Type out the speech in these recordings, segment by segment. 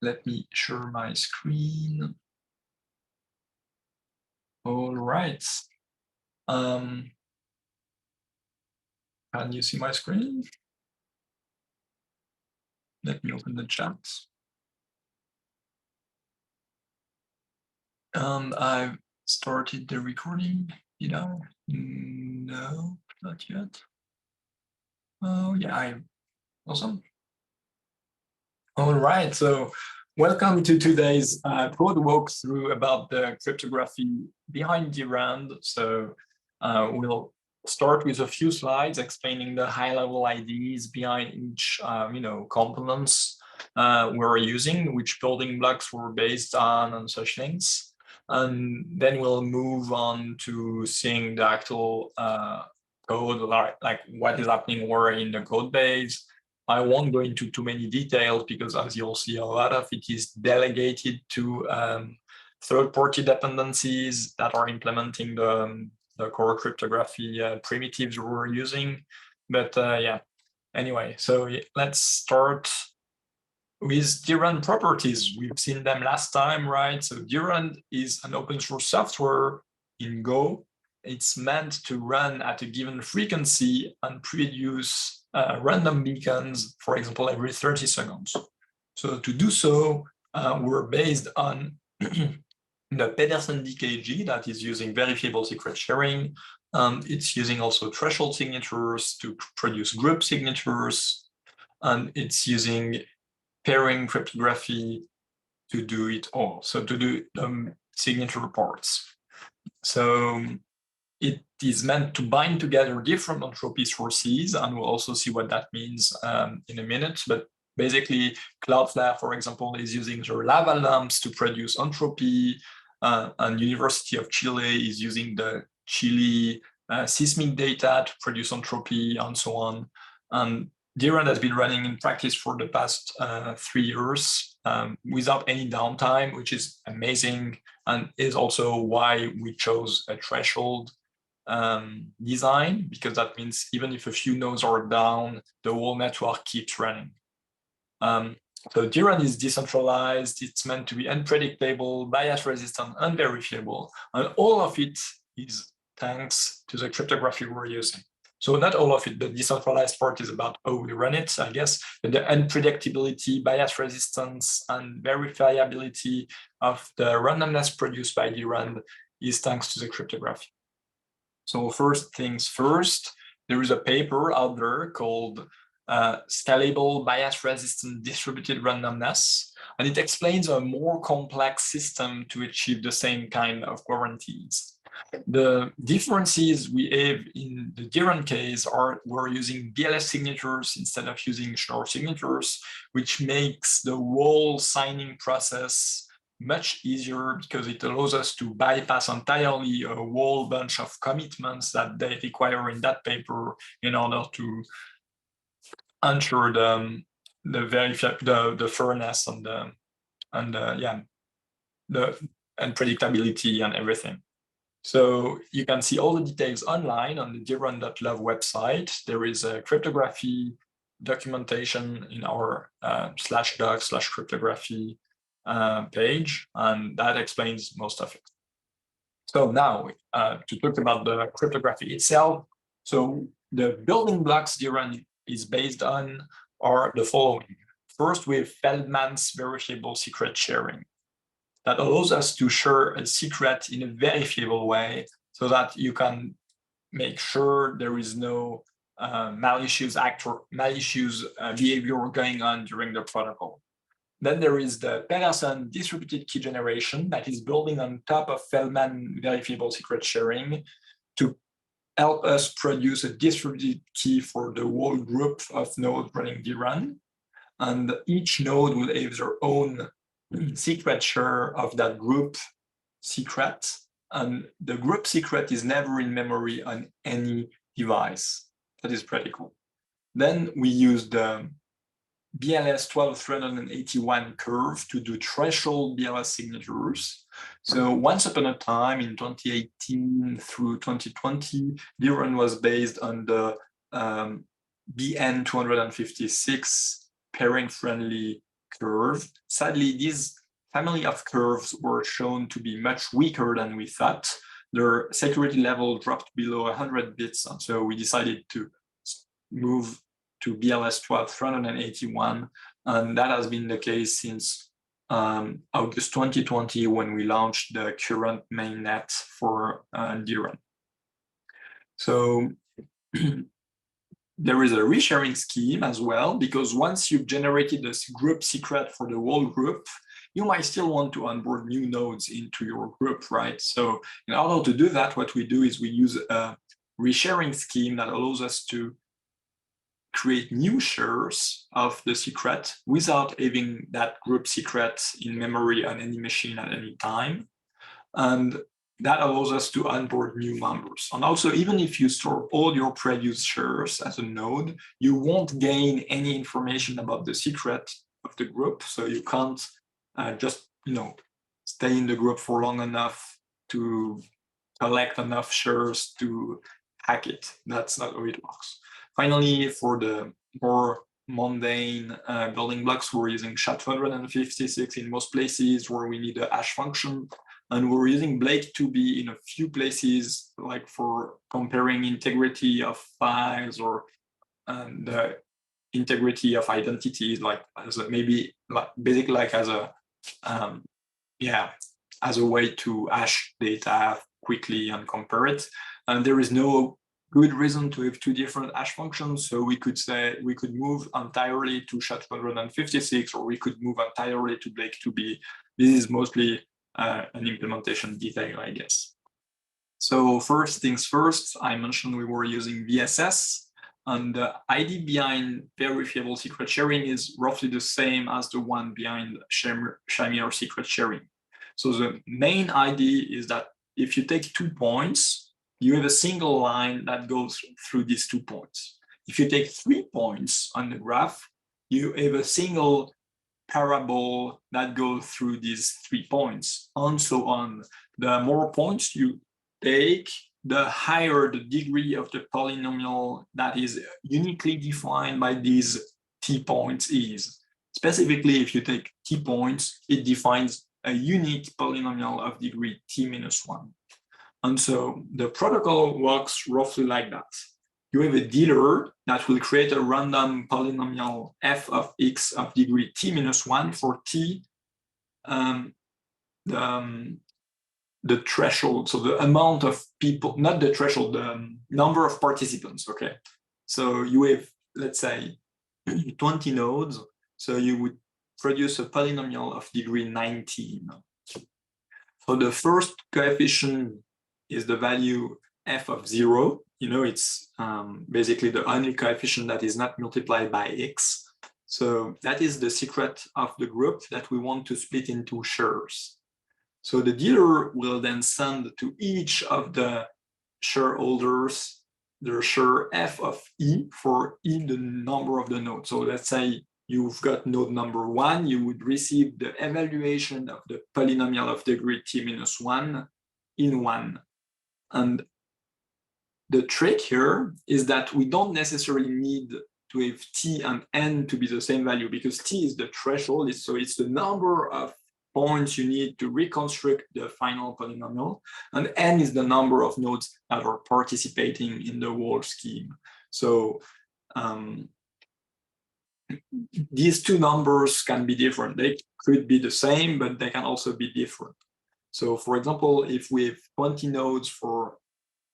let me share my screen. All right. Can you see my screen? Let me open the chat. And I've started the recording. Did I? No, not yet. Oh yeah, awesome. All right, so welcome to today's code walkthrough about the cryptography behind drand. So we'll start with a few slides explaining the high-level ideas behind each components we're using, which building blocks were based on, and such things. And then we'll move on to seeing the actual code, like what is happening where in the code base. I won't go into too many details because, as you'll see, a lot of it is delegated to third-party dependencies that are implementing the core cryptography primitives we're using. But yeah, anyway, so let's start with drand properties. We've seen them last time, right? So drand is an open source software in Go. It's meant to run at a given frequency and produce random beacons, for example, every 30 seconds. So to do so, we're based on the Pedersen DKG that is using verifiable secret sharing. It's using also threshold signatures to produce group signatures. And it's using pairing cryptography to do it all. So to do signature reports. So it is meant to bind together different entropy sources, and we'll also see what that means in a minute. But basically, Cloudflare, for example, is using their lava lamps to produce entropy, and University of Chile is using the Chile seismic data to produce entropy, and so on. And drand has been running in practice for the past 3 years without any downtime, which is amazing, and is also why we chose a threshold design, because that means even if a few nodes are down, the whole network keeps running. So drand is decentralized, it's meant to be unpredictable, bias resistant, unverifiable, and all of it is thanks to the cryptography we're using. So not all of it, the decentralized part is about how we run it, I guess, but the unpredictability, bias resistance, and verifiability of the randomness produced by drand is thanks to the cryptography. So first things first, there is a paper out there called Scalable Bias-Resistant Distributed Randomness, and it explains a more complex system to achieve the same kind of guarantees. The differences we have in the drand case are we're using BLS signatures instead of using Schnorr signatures, which makes the whole signing process much easier because it allows us to bypass entirely a whole bunch of commitments that they require in that paper in order to ensure the fairness and predictability and everything. So you can see all the details online on the drand.love website. There is a cryptography documentation in our /doc/cryptography page, and that explains most of it. So now to talk about the cryptography itself. So the building blocks drand is based on are the following. First, we have Feldman's verifiable secret sharing. That allows us to share a secret in a verifiable way so that you can make sure there is no malicious behavior going on during the protocol. Then there is the Pedersen distributed key generation that is building on top of Feldman verifiable secret sharing to help us produce a distributed key for the whole group of nodes running drand. And each node will have their own secret share of that group secret. And the group secret is never in memory on any device. That is pretty cool. Then we use the BLS 12381 curve to do threshold BLS signatures. So once upon a time in 2018 through 2020, drand was based on the BN256 pairing-friendly curve. Sadly, this family of curves were shown to be much weaker than we thought. Their security level dropped below 100 bits, and so we decided to move to BLS 1281, and that has been the case since August 2020, when we launched the current mainnet for drand. So there is a resharing scheme as well, because once you've generated this group secret for the whole group, you might still want to onboard new nodes into your group, right? So in order to do that, what we do is we use a resharing scheme that allows us to create new shares of the secret without having that group secret in memory on any machine at any time. And that allows us to onboard new members. And also, even if you store all your previous shares as a node, you won't gain any information about the secret of the group. So you can't just stay in the group for long enough to collect enough shares to hack it. That's not how it works. Finally, for the more mundane building blocks, we're using SHA-256 in most places where we need a hash function. And we're using Blake2B in a few places, like for comparing integrity of files or the integrity of identities, like as a, maybe like basically like as a as a way to hash data quickly and compare it. And there is no good reason to have two different hash functions. So we could say we could move entirely to SHA-256, or we could move entirely to Blake2B. This is mostly an implementation detail, I guess. So first things first, I mentioned we were using VSS, and the idea behind verifiable secret sharing is roughly the same as the one behind Shamir secret sharing. So the main idea is that if you take 2 points, you have a single line that goes through these 2 points. If you take 3 points on the graph, you have a single parable that goes through these 3 points, and so on. The more points you take, the higher the degree of the polynomial that is uniquely defined by these t points is. Specifically, if you take t points, it defines a unique polynomial of degree t-1. And so the protocol works roughly like that. You have a dealer that will create a random polynomial f of x of degree t-1 for t, the threshold, so the amount of people, not the threshold, the number of participants, okay? So you have, let's say, 20 nodes, so you would produce a polynomial of degree 19. So the first coefficient is the value f of 0. It's basically the only coefficient that is not multiplied by x. So that is the secret of the group that we want to split into shares. So the dealer will then send to each of the shareholders their share f of e, for e the number of the nodes. So let's say you've got node number 1, you would receive the evaluation of the polynomial of degree t-1 in 1. And the trick here is that we don't necessarily need to have t and n to be the same value, because t is the threshold, so it's the number of points you need to reconstruct the final polynomial, and n is the number of nodes that are participating in the whole scheme. So these two numbers can be different. They could be the same, but they can also be different. So for example, if we have 20 nodes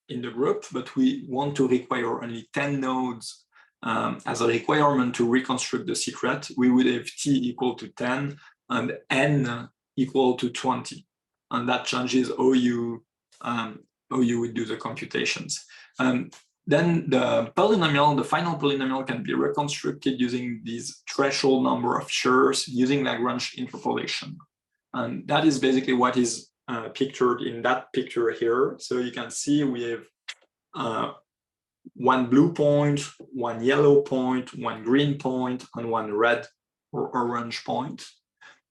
in the group, but we want to require only 10 nodes as a requirement to reconstruct the secret, we would have t equal to 10 and n equal to 20. And that changes how you would do the computations. Then the polynomial, the final polynomial, can be reconstructed using this threshold number of shares using Lagrange interpolation. And that is basically what is pictured in that picture here. So you can see we have one blue point, one yellow point, one green point, and one red or orange point.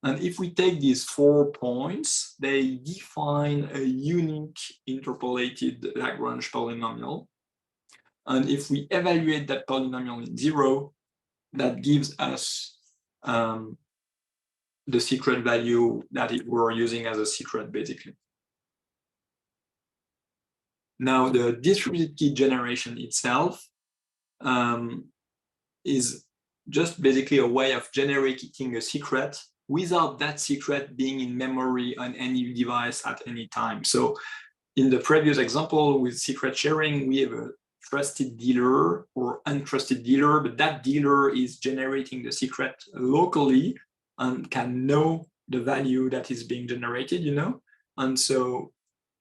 And if we take these 4 points, they define a unique interpolated Lagrange polynomial. And if we evaluate that polynomial in 0, that gives us the secret value that we're using as a secret, basically. Now, the distributed key generation itself is just basically a way of generating a secret without that secret being in memory on any device at any time. So in the previous example with secret sharing, we have a trusted dealer or untrusted dealer, but that dealer is generating the secret locally and can know the value that is being generated, you know, and so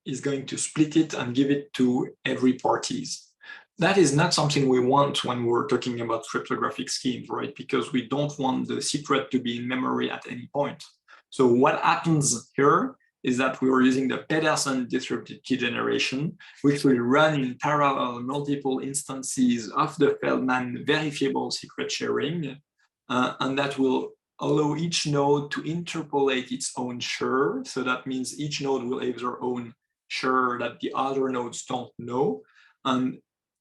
is going to split it and give it to every parties. That is not something we want when we're talking about cryptographic schemes, right? Because we don't want the secret to be in memory at any point. So what happens here is that we are using the Pedersen distributed key generation, which will run in parallel multiple instances of the Feldman verifiable secret sharing, and that will allow each node to interpolate its own share. So that means each node will have their own share that the other nodes don't know. And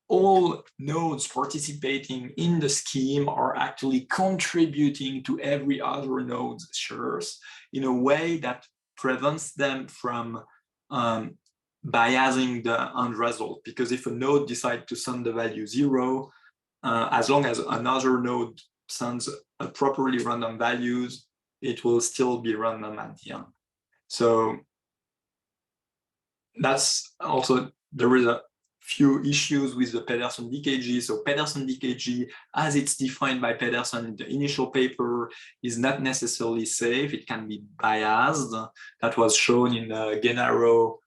all nodes participating in the scheme are actually contributing to every other node's shares in a way that prevents them from biasing the end result. Because if a node decides to send the value 0, as long as another node sends a properly random values, it will still be random at the end. So that's also, there is a few issues with the Pedersen DKG. So Pedersen DKG, as it's defined by Pedersen in the initial paper, is not necessarily safe. It can be biased. That was shown in the Gennaro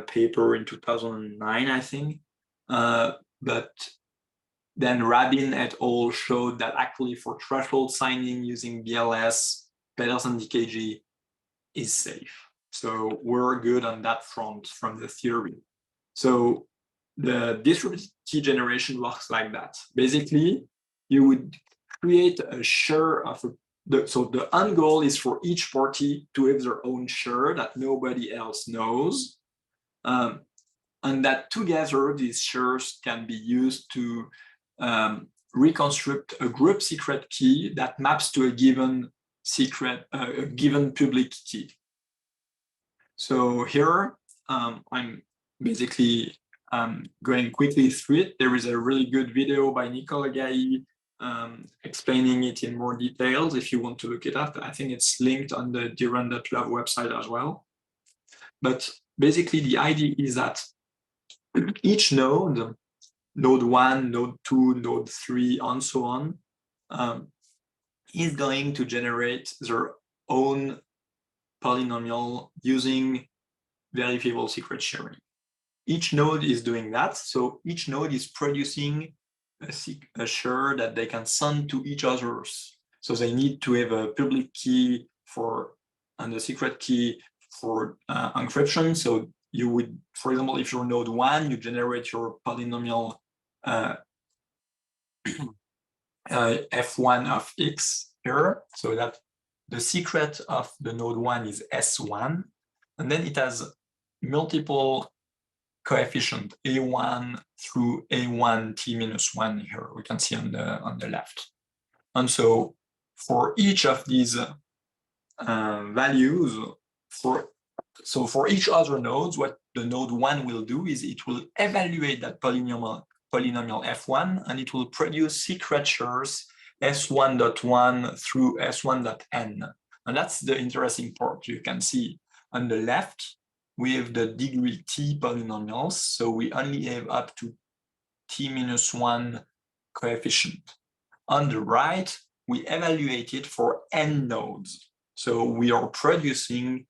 paper in 2009, I think. But then Rabin et al. Showed that actually for threshold signing using BLS, Pedersen DKG is safe. So we're good on that front from the theory. So the distributed key generation works like that. Basically, you would create a share of so the end goal is for each party to have their own share that nobody else knows. And that together, these shares can be used to reconstruct a group secret key that maps to a given secret, a given public key. So here, I'm basically going quickly through it. There is a really good video by Nicola Gai explaining it in more details if you want to look it up. I think it's linked on the drand.love website as well. But basically the idea is that each node, node 1, node 2, node 3, and so on, is going to generate their own polynomial using verifiable secret sharing. Each node is doing that. So each node is producing a share that they can send to each other's. So they need to have a public key for and a secret key for encryption. So you would, for example, if you're node 1, you generate your polynomial f1 of x here, so that the secret of the node 1 is s1, and then it has multiple coefficient a1 through a1 t minus 1 here, we can see on the left. And so for each of these values, for each other nodes, what the node 1 will do is it will evaluate that polynomial f1, and it will produce secret shares s1.1 through s1.n. And that's the interesting part. You can see on the left, we have the degree t polynomials, so we only have up to t minus 1 coefficient. On the right, we evaluate it for n nodes. So we are producing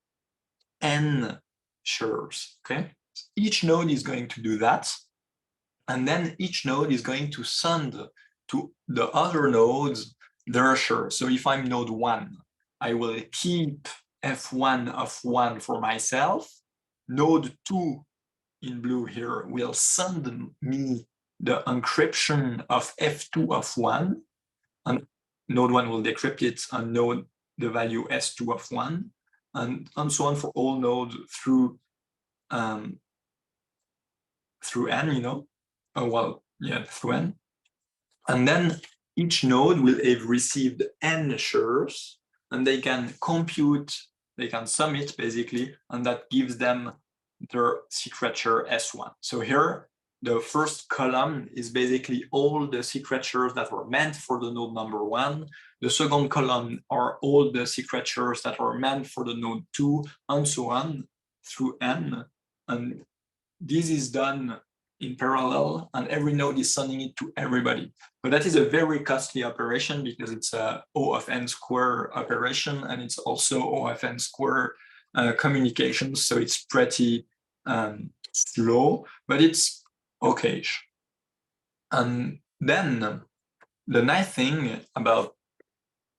n shares, okay? Each node is going to do that, and then each node is going to send to the other nodes their share. So if I'm node 1, I will keep f1 of 1 for myself. Node 2 in blue here will send me the encryption of f2 of 1, and node 1 will decrypt it and know the value s2 of 1, and so on for all nodes through n, you know, through n. And then each node will have received n shares, and they can compute, they can sum it basically, and that gives them their secreture S1. So here, the first column is basically all the secretures that were meant for the node number 1. The second column are all the secretures that are meant for the node 2, and so on through n. And this is done in parallel, and every node is sending it to everybody. But that is a very costly operation because it's a O of n square operation, and it's also O of n square communication. So it's pretty slow, but it's okay. And then the nice thing about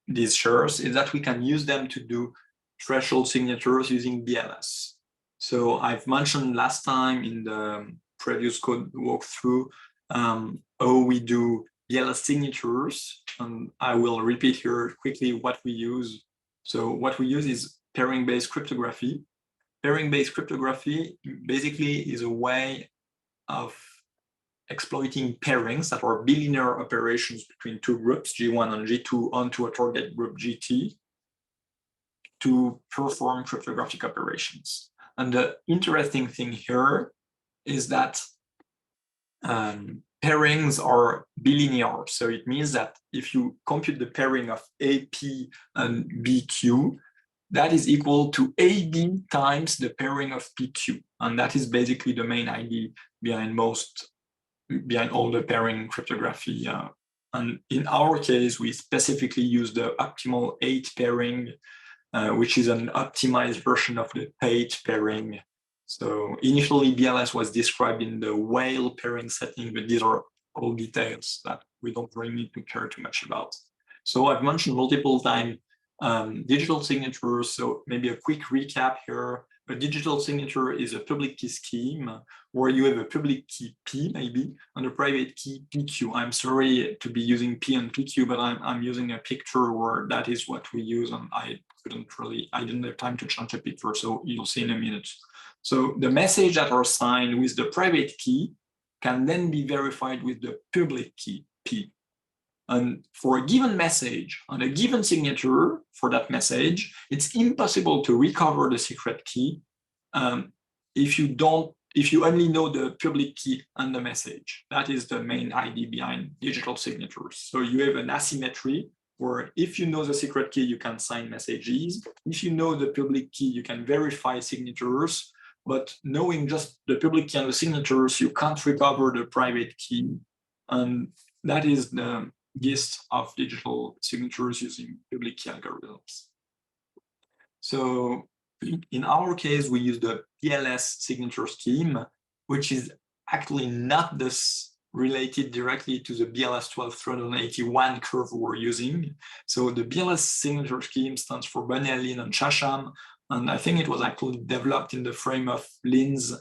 these shares is that we can use them to do threshold signatures using BLS. So I've mentioned last time in the previous code walkthrough how we do BLS signatures, and I will repeat here quickly what we use. So what we use is pairing-based cryptography. Pairing-based cryptography basically is a way of exploiting pairings that are bilinear operations between two groups, G1 and G2, onto a target group GT to perform cryptographic operations. And the interesting thing here is that pairings are bilinear. So it means that if you compute the pairing of AP and BQ, that is equal to AB times the pairing of PQ. And that is basically the main idea behind all the pairing cryptography. And in our case, we specifically use the optimal 8 pairing, which is an optimized version of the page pairing. So initially, BLS was described in the whale pairing setting, but these are all details that we don't really need to care too much about. So I've mentioned multiple times digital signatures. So maybe a quick recap here. A digital signature is a public key scheme where you have a public key P maybe and a private key PQ. I'm sorry to be using P and PQ, but I'm using a picture where that is what we use, and I didn't have time to change the picture, so you'll see in a minute. So the message that are signed with the private key can then be verified with the public key P. And for a given message and a given signature for that message, it's impossible to recover the secret key if you only know the public key and the message. That is the main idea behind digital signatures. So you have an asymmetry where if you know the secret key, you can sign messages. If you know the public key, you can verify signatures. But knowing just the public key and the signatures, you can't recover the private key. And that is the gist of digital signatures using public key algorithms. So in our case, we use the BLS signature scheme, which is actually not this related directly to the BLS 12381 curve we're using. So the BLS signature scheme stands for Bonnet, Lin, and Chasham, and I think it was actually developed in the frame of Lin's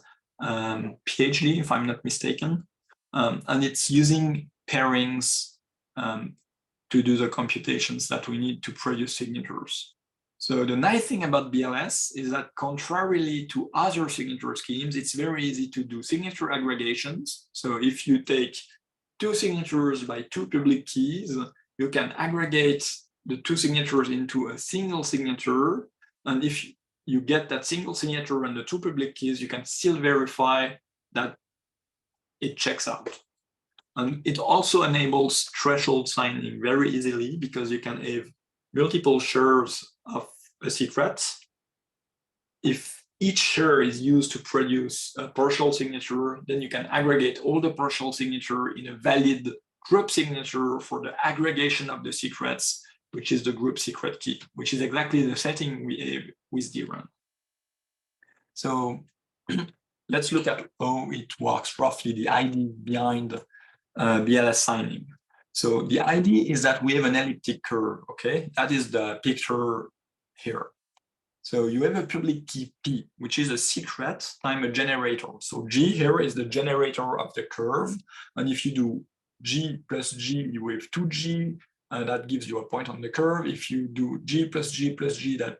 PhD, if I'm not mistaken. And it's using pairings to do the computations that we need to produce signatures. So the nice thing about BLS is that contrarily to other signature schemes, it's very easy to do signature aggregations. So if you take 2 signatures by 2 public keys, you can aggregate the 2 signatures into a single signature. And if you get that single signature and the 2 public keys, you can still verify that it checks out. And it also enables threshold signing very easily because you can have multiple shares of a secret. If each share is used to produce a partial signature, then you can aggregate all the partial signature in a valid group signature for the aggregation of the secrets, which is the group secret key, which is exactly the setting we have with drand. So let's look at how it works roughly, the idea behind BLS signing. So the idea is that we have an elliptic curve, okay? That is the picture here. So you have a public key P, which is a secret times a generator. So G here is the generator of the curve. And if you do G plus G, you have 2G, that gives you a point on the curve. If you do G plus G plus G, that's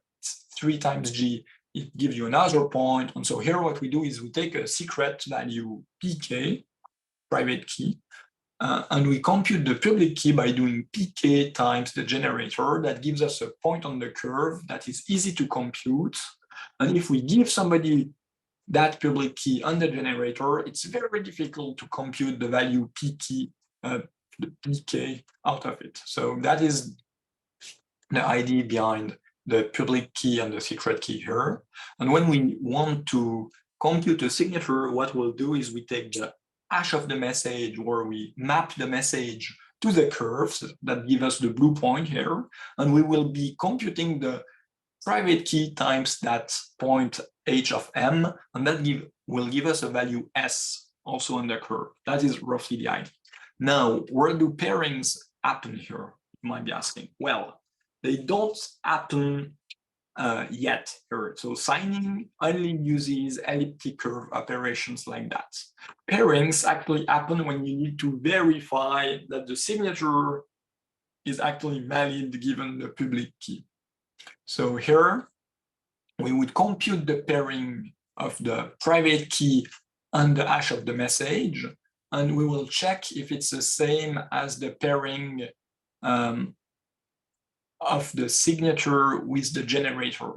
3 times G, it gives you another point. And so here what we do is we take a secret value PK, private key, And we compute the public key by doing pk times the generator. That gives us a point on the curve that is easy to compute. And if we give somebody that public key on the generator, it's very difficult to compute the value the pk out of it. So that is the idea behind the public key and the secret key here. And when we want to compute a signature, what we'll do is we take the hash of the message, where we map the message to the curves that give us the blue point here, and we will be computing the private key times that point h of m, and that will give us a value s also on the curve. That is roughly the idea. Now, where do pairings happen here? You might be asking. Well, they don't happen yet here. So signing only uses elliptic curve operations like that. Pairings actually happen when you need to verify that the signature is actually valid given the public key. So here we would compute the pairing of the private key and the hash of the message, and we will check if it's the same as the pairing of the signature with the generator.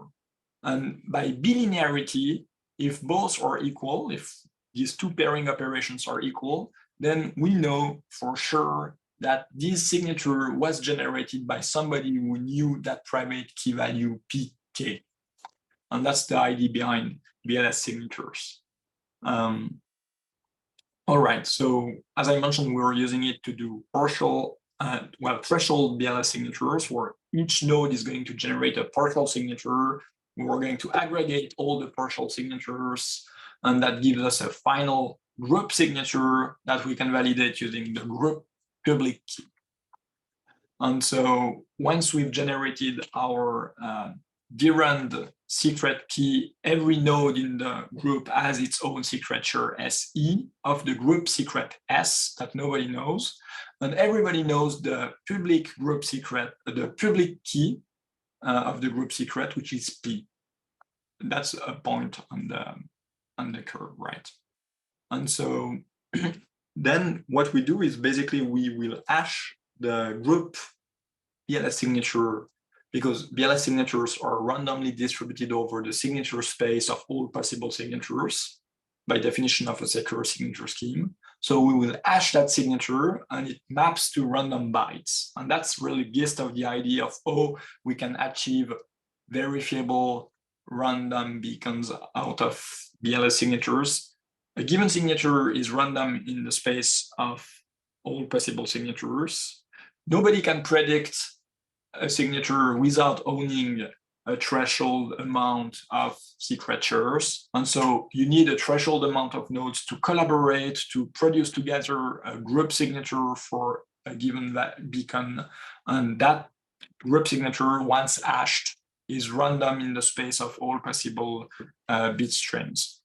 And by bilinearity, if both are equal, if these two pairing operations are equal, then we know for sure that this signature was generated by somebody who knew that private key value pk. And that's the idea behind BLS signatures. All right, so as I mentioned, we were using it to do partial, threshold BLS signatures, where each node is going to generate a partial signature. We're going to aggregate all the partial signatures, and that gives us a final group signature that we can validate using the group public key. And so once we've generated our drand secret key, every node in the group has its own signature SE of the group secret S that nobody knows. And everybody knows the public group secret, the public key of the group secret, which is P. That's a point on the curve, right? And so then what we do is basically we will hash the group BLS signature, because BLS signatures are randomly distributed over the signature space of all possible signatures by definition of a secure signature scheme. So we will hash that signature and it maps to random bytes. And that's really the gist of the idea of, oh, we can achieve verifiable random beacons out of BLS signatures. A given signature is random in the space of all possible signatures. Nobody can predict a signature without owning a threshold amount of signatures. And so you need a threshold amount of nodes to collaborate, to produce together a group signature for a given beacon. And that group signature, once hashed, is random in the space of all possible bit strings.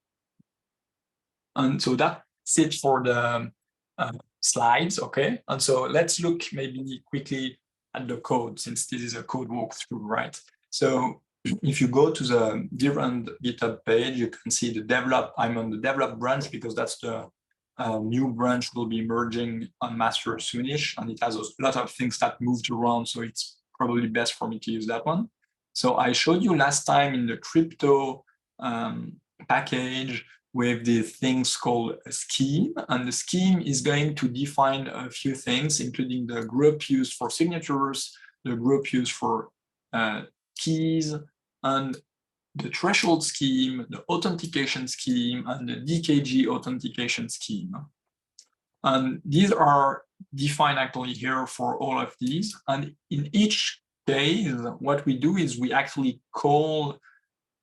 And so that's it for the slides, okay? And so let's look maybe quickly at the code, since this is a code walkthrough, right? So if you go to the drand GitHub page, you can see the develop. I'm on the develop branch because that's the new branch we'll be merging on master soonish, and it has a lot of things that moved around, so it's probably best for me to use that one. So I showed you last time in the crypto package with the things called a scheme, and the scheme is going to define a few things, including the group used for signatures, the group used for keys, and the threshold scheme, the authentication scheme, and the DKG authentication scheme. And these are defined actually here for all of these. And in each case, what we do is we actually call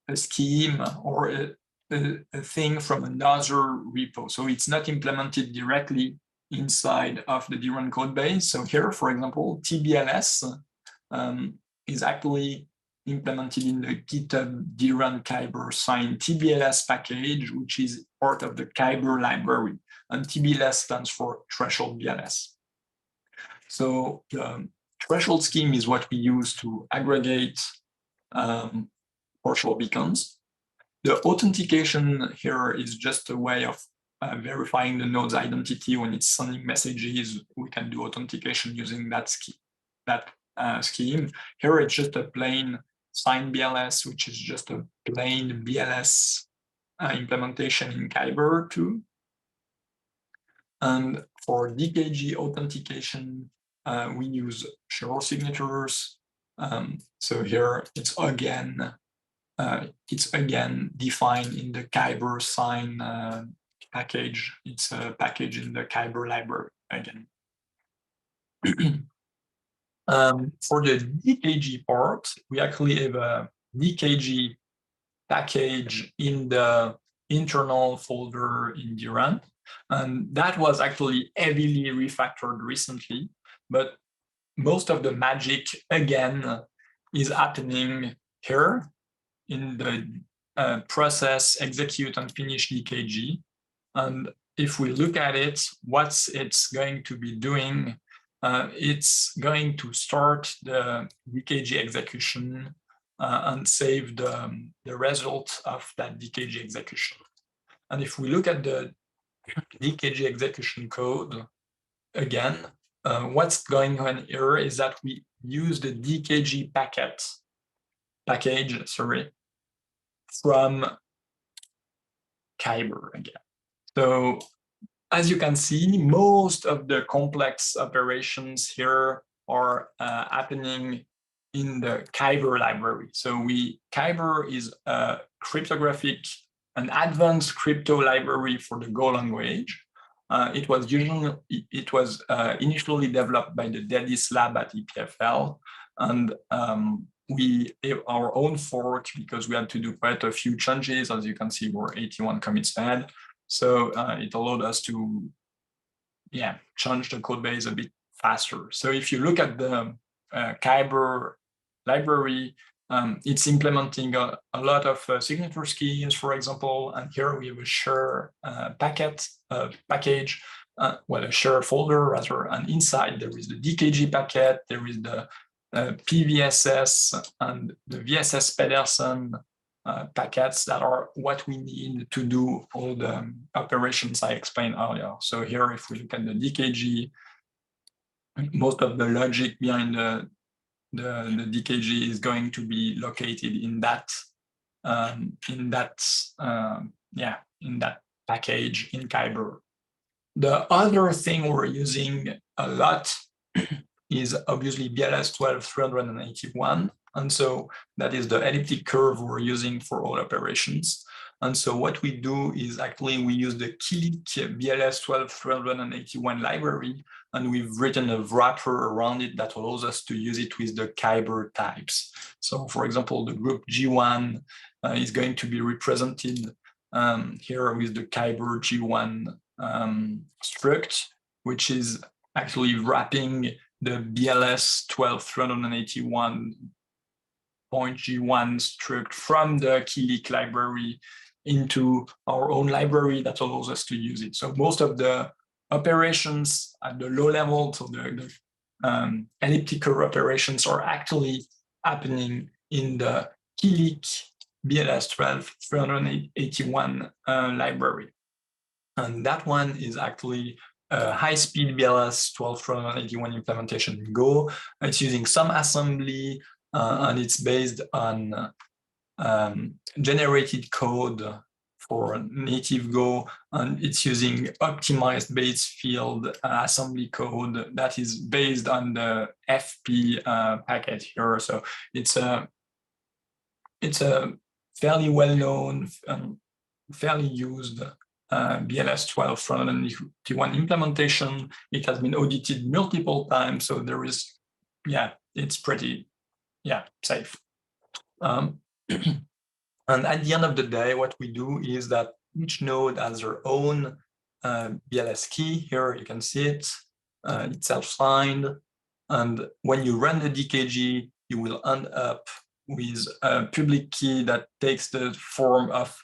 a scheme or a thing from another repo. So it's not implemented directly inside of the drand code base. So here, for example, TBLS is actually implemented in the GitHub drand Kyber sign TBLS package, which is part of the Kyber library. And TBLS stands for threshold BLS. So the threshold scheme is what we use to aggregate partial beacons. The authentication here is just a way of verifying the node's identity when it's sending messages. We can do authentication using that scheme. Here it's just a plain signed BLS, which is just a plain BLS implementation in Kyber 2. And for DKG authentication, we use shadow signatures. So here it's again defined in the Kyber sign package. It's a package in the Kyber library again. For the DKG part, we actually have a DKG package in the internal folder in drand. And that was actually heavily refactored recently, but most of the magic again is happening here in the process execute and finish DKG. And if we look at it, what it's going to be doing, it's going to start the DKG execution and save the result of that DKG execution. And if we look at the DKG execution code, again, what's going on here is that we use the DKG package, from Kyber again. So as you can see, most of the complex operations here are happening in the Kyber library. So Kyber is a an advanced crypto library for the Go language. It was initially developed by the Dedis lab at EPFL, and we have our own fork because we had to do quite a few changes. As you can see, we're 81 commits ahead. So it allowed us to change the code base a bit faster. So if you look at the Kyber library, it's implementing a lot of signature schemes, for example, and here we have a share package, a share folder rather, and inside there is the DKG packet, there is the PVSS and the VSS Pedersen packets that are what we need to do all the operations I explained earlier. So here, if we look at the DKG, most of the logic behind the DKG is going to be located in that package in Kyber. The other thing we're using a lot is obviously BLS 12.381. And so that is the elliptic curve we're using for all operations. And so what we do is actually we use the Kilik BLS 12.381 library, and we've written a wrapper around it that allows us to use it with the Kyber types. So for example, the group G1 is going to be represented here with the Kyber G1 struct, which is actually wrapping the BLS 12.381.G1 struct from the Kilik library into our own library that allows us to use it. So most of the operations at the low level, so the elliptical operations are actually happening in the Kilik BLS 12.381 library. And that one is actually a high-speed BLS 12.381 implementation in Go. It's using some assembly, and it's based on generated code for native Go, and it's using optimized base field assembly code that is based on the FP packet here. So it's a fairly well-known, fairly used BLS 12.381 implementation. It has been audited multiple times, so there is, it's pretty, safe. And at the end of the day, what we do is that each node has their own BLS key. Here you can see it. It's self-signed. And when you run the DKG, you will end up with a public key that takes the form of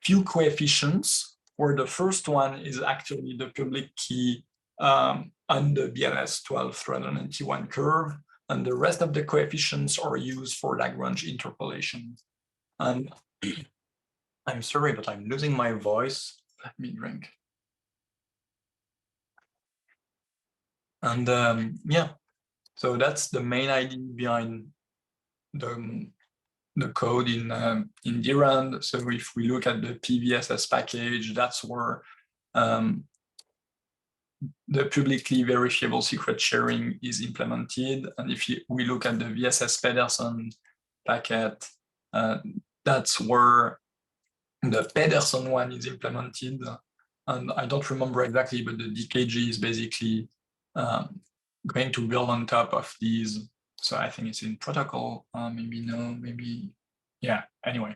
few coefficients, where the first one is actually the public key on the BLS 12.381 curve, and the rest of the coefficients are used for Lagrange interpolation. And I'm sorry, but I'm losing my voice. Let me drink. And yeah, so that's the main idea behind the code in drand. So if we look at the PVSS package, that's where the publicly verifiable secret sharing is implemented. And if we look at the VSS Pedersen packet, that's where the Pedersen one is implemented. And I don't remember exactly, but the DKG is basically going to build on top of these. So I think it's in protocol, maybe no, maybe, yeah, anyway.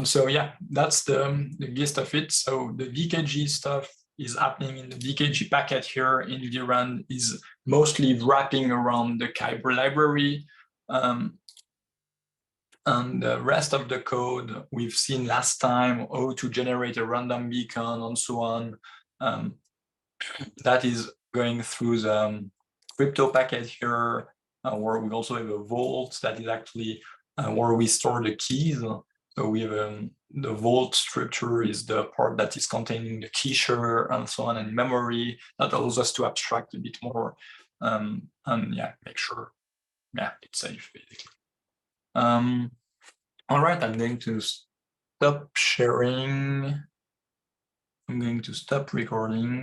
So yeah, that's the gist of it. So the DKG stuff is happening in the DKG packet here in drand is mostly wrapping around the Kyber library. And the rest of the code we've seen last time, how to generate a random beacon and so on. That is going through the crypto packet here, where we also have a vault that is actually where we store the keys. So we have the vault structure is the part that is containing the key share and so on, and memory that allows us to abstract a bit more and yeah, make sure, yeah, it's safe basically. All right, I'm going to stop sharing. I'm going to stop recording.